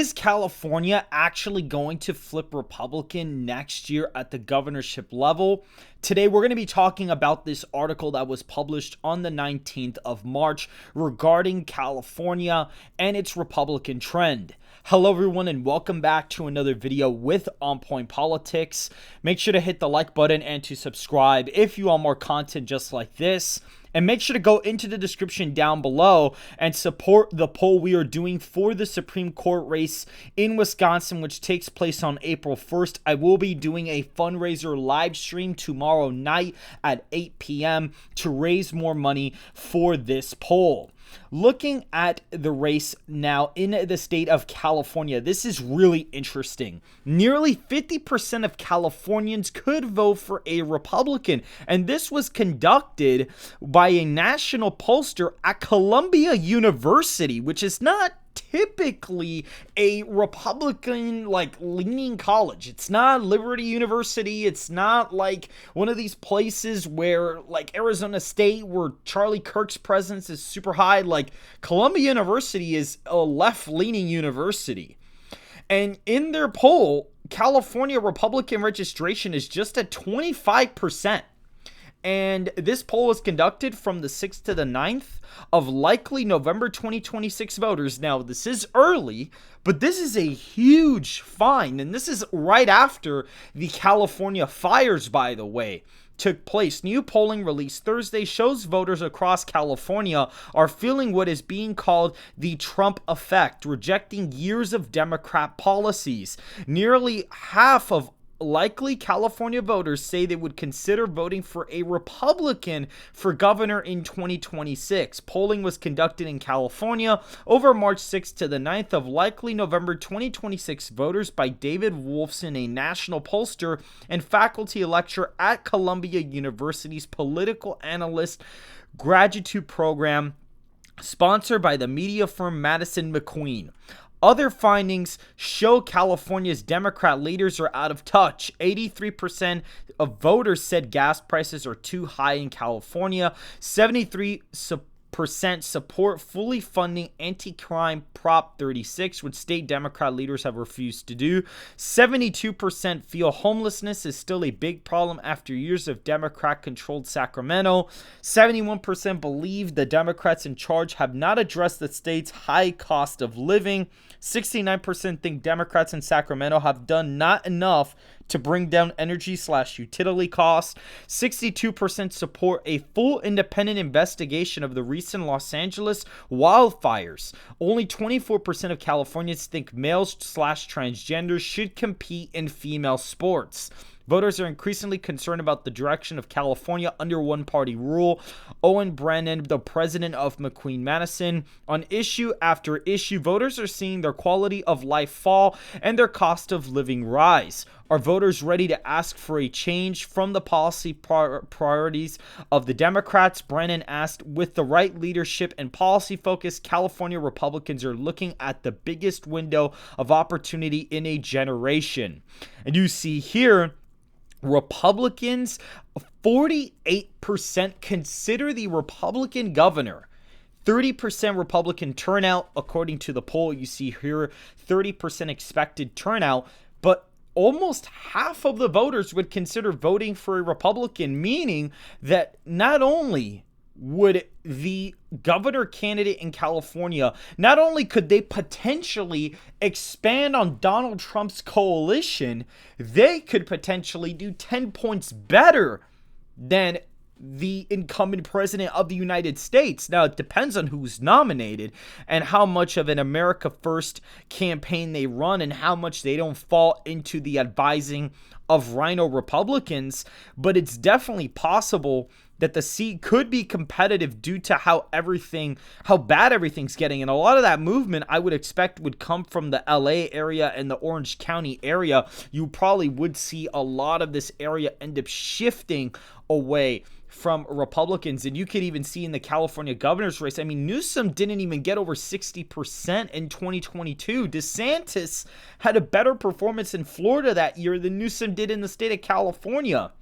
Is California actually going to flip Republican next year at the governorship level? Today, we're going to be talking about this article that was published on the 19th of March regarding California and its Republican trend. Hello, everyone, and welcome back to another video with On Point Politics. Make sure to hit the like button and to subscribe if you want more content just like this. And make sure to go into the description down below and support the poll we are doing for the Supreme Court race in Wisconsin, which takes place on April 1st. I will be doing a fundraiser live stream tomorrow night at 8 p.m. to raise more money for this poll. Looking at the race now in the state of California, this is really interesting. Nearly 50% of Californians could vote for a Republican, and this was conducted by a national pollster at Columbia University, which is not typically a Republican leaning college. It's not Liberty University. It's not like one of these places where like Arizona State, where Charlie Kirk's presence is super high. Like Columbia University is a left-leaning university. And in their poll, California Republican registration is just at 25%. And this poll was conducted from the 6th to the 9th of likely November 2026 voters. Now, this is early, but this is a huge find. And this is right after the California fires, by the way, took place. New polling released Thursday shows voters across California are feeling what is being called the Trump effect, rejecting years of Democrat policies. Nearly half of likely California voters say they would consider voting for a Republican for governor in 2026. Polling was conducted in California over March 6th to the 9th of likely November 2026 voters by David Wolfson, a national pollster and faculty lecturer at Columbia University's political analyst graduate program, sponsored by the media firm Madison McQueen. Other findings show California's Democrat leaders are out of touch. 83% of voters said gas prices are too high in California. 73% support fully funding anti-crime Prop 36, which state Democrat leaders have refused to do. 72% feel homelessness is still a big problem after years of Democrat-controlled Sacramento. 71% believe the Democrats in charge have not addressed the state's high cost of living. 69% think Democrats in Sacramento have done not enough to bring down energy/utility costs. 62% support a full independent investigation of the recent Los Angeles wildfires. Only 24% of Californians think males/transgenders should compete in female sports. Voters are increasingly concerned about the direction of California under one-party rule. Owen Brennan, the president of McQueen Madison, on issue after issue, voters are seeing their quality of life fall and their cost of living rise. Are voters ready to ask for a change from the policy priorities of the Democrats? Brennan asked. With the right leadership and policy focus, California Republicans are looking at the biggest window of opportunity in a generation. And you see here, Republicans, 48% consider the Republican governor. 30% Republican turnout, according to the poll. You see here, 30% expected turnout, but almost half of the voters would consider voting for a Republican, meaning that not only would the governor candidate in California, not only could they potentially expand on Donald Trump's coalition, they could potentially do 10 points better than the incumbent president of the United States. Now, it depends on who's nominated and how much of an America First campaign they run and how much they don't fall into the advising of rhino Republicans, but it's definitely possible that the seat could be competitive due to how bad everything's getting. And a lot of that movement I would expect would come from the LA area and the Orange County area. You probably would see a lot of this area end up shifting away from Republicans. And you could even see in the California governor's race, I mean, Newsom didn't even get over 60% in 2022. DeSantis had a better performance in Florida that year than Newsom did in the state of California.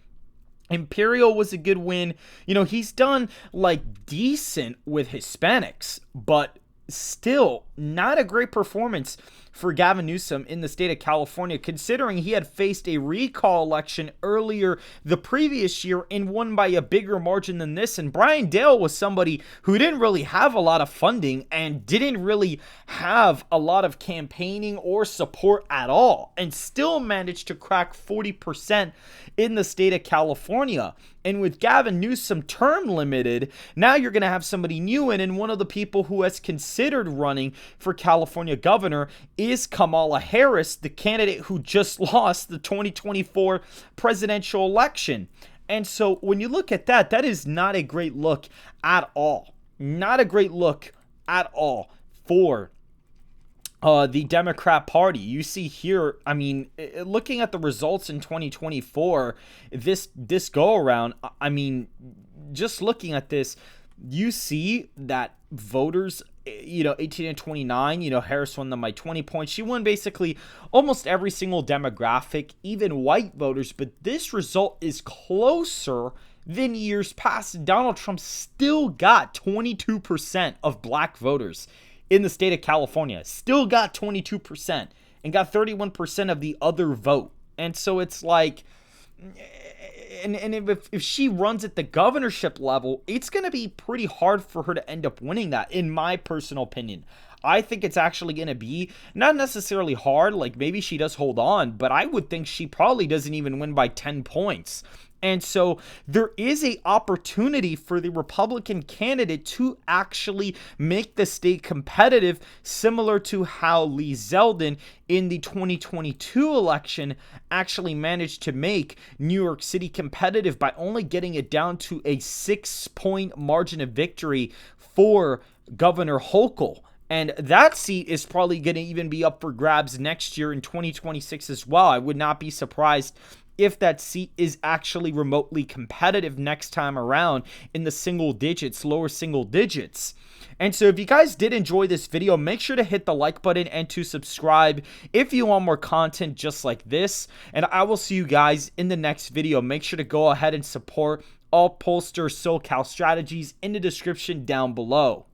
Imperial was a good win. You know, he's done like decent with Hispanics, but still not a great performance for Gavin Newsom in the state of California, considering he had faced a recall election earlier the previous year and won by a bigger margin than this. And Brian Dale was somebody who didn't really have a lot of funding and didn't really have a lot of campaigning or support at all, and still managed to crack 40% in the state of California. And with Gavin Newsom term limited, now you're going to have somebody new in, and one of the people who has considered running for California governor is Kamala Harris, the candidate who just lost the 2024 presidential election. And so when you look at that, that is not a great look at all. Not a great look at all for the Democrat Party. You see here, I mean, looking at the results in 2024, this go around, I mean, just looking at this, you see that voters, 18 and 29, Harris won them by 20 points. She won basically almost every single demographic, even white voters. But this result is closer than years past. Donald Trump still got 22% of black voters in the state of California, still got 22% and got 31% of the other vote. And so it's like, and if she runs at the governorship level, it's going to be pretty hard for her to end up winning that, in my personal opinion. I think it's actually going to be not necessarily hard, like maybe she does hold on, but I would think she probably doesn't even win by 10 points. And so there is an opportunity for the Republican candidate to actually make the state competitive, similar to how Lee Zeldin in the 2022 election actually managed to make New York City competitive by only getting it down to a 6-point margin of victory for Governor Hochul. And that seat is probably going to even be up for grabs next year in 2026 as well. I would not be surprised if that seat is actually remotely competitive next time around in the single digits, lower single digits. And so if you guys did enjoy this video, make sure to hit the like button and to subscribe if you want more content just like this. And I will see you guys in the next video. Make sure to go ahead and support All Pollster SoCal Strategies in the description down below.